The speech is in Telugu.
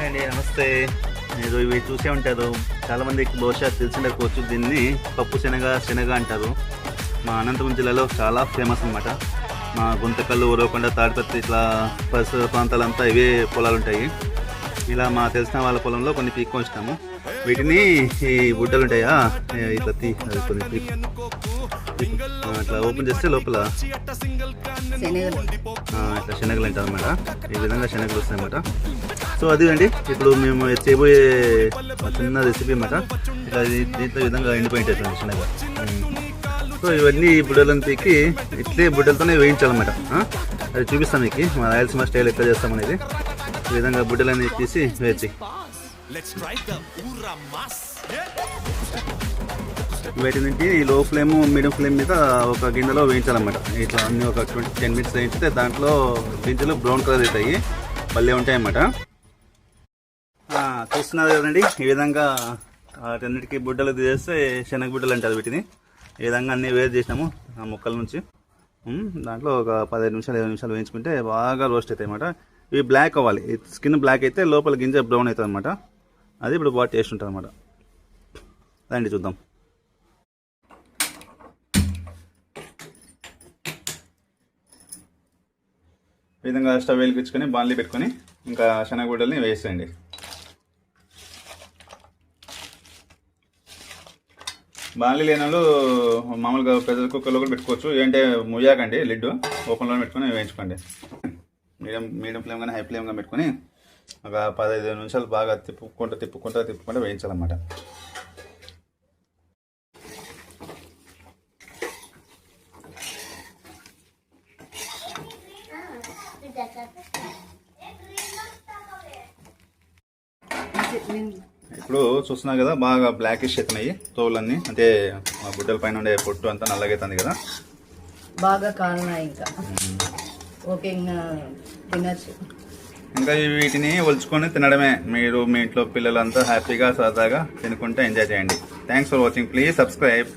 హాయ్ అండి, నమస్తే. మీరు ఇవి చూసే ఉంటారు, చాలామందికి బహుశా తెలిసిండకపోవచ్చు. దీన్ని పప్పు శనగ అంటారు. మా అనంతపురం జిల్లాలో చాలా ఫేమస్ అనమాట. మా గుంతకల్లు, ఉరవకొండ, తాడిపత్రి ఇట్లా పరిసర ప్రాంతాలంతా ఇవే పొలాలు ఉంటాయి. ఇలా మా తెలిసిన వాళ్ళ పొలంలో కొన్ని పీక్కొచ్చినాము. వీటిని ఈ బుడ్డలు ఉంటాయా, ఇట్లా కొన్ని అట్లా ఓపెన్ చేస్తే లోపల ఇట్లా శనగలు అంటారు అనమాట. ఈ విధంగా శనగలు వస్తాయి అన్నమాట. సో అది అండి ఇప్పుడు మేము చేయబోయే చిన్న రెసిపీ అన్నమాట. ఇట్లా దీంట్లో ఈ విధంగా ఎండిపోయింటుంది శనగ. సో ఇవన్నీ బుడ్డలను పీకి ఇట్లే బుడ్డలతోనే వేయించాలన్నమాట. అది చూపిస్తాం మీకు మా రాయలసీమ స్టైల్ ఎట్లా చేస్తామనేది. ఈ విధంగా బుడ్డలన్నీ తీసి వేచి వీటి నుంచి లో ఫ్లేమ్, మీడియం ఫ్లేమ్ మీద ఒక గిన్నెలో వేయించాలన్నమాట. ఇట్లా అన్ని ఒక 10 మినిట్స్ వేయించితే దాంట్లో గింజలు బ్రౌన్ కలర్ అవుతాయి, భలే ఉంటాయి అన్నమాట. చూస్తున్నారు కదండి, ఈ విధంగా వాటన్నిటికీ బుడ్డలు తీసేస్తే శనగ బుడ్డలు అంటారు వీటిని. ఈ విధంగా అన్నీ వేరు చేసినాము ఆ ముక్కల నుంచి. దాంట్లో ఒక 15 నిమిషాలు 20 నిమిషాలు వేయించుకుంటే బాగా రోస్ట్ అవుతాయి అన్నమాట. ఇవి బ్లాక్ అవ్వాలి, స్కిన్ బ్లాక్ అయితే లోపల గింజ బ్రౌన్ అవుతుంది అనమాట. అది ఇప్పుడు బాగా టేస్ట్ ఉంటుంది అనమాట. రండి చూద్దాం. ఈ విధంగా స్టవ్ వెలిగించుకొని బాణలి పెట్టుకొని ఇంకా శనగగుడ్డల్ని వేసేయండి. బాణలి లేనప్పుడు మామూలుగా ప్రెషర్ కుక్కర్లో కూడా పెట్టుకోవచ్చు. ఏంటంటే ముయ్యాకండి, లిడ్ ఓపెన్లో పెట్టుకొని వేయించుకోండి. మీడియం ఫ్లేమ్ కానీ హై ఫ్లేమ్ కానీ పెట్టుకొని ఒక 15 నిమిషాలు బాగా తిప్పుకుంటూ వేయించాలన్నమాట. ఇప్పుడు చూస్తున్నారు కదా, బాగా బ్లాకిష్ అవుతున్నాయి తోలన్నీ, అంటే బుడ్డల పైన ఉండే పొట్టు అంతా నల్లగైతుంది కదా, బాగా కాలున్నాయి. ఇంకా ఓకే, తినచ్చు. ఇంకా వీటిని ఒలుచుకొని తినడమే. మీరు మీ ఇంట్లో పిల్లలంతా హ్యాపీగా సరదాగా తినుకుంటే ఎంజాయ్ చేయండి. Thanks for watching. Please subscribe.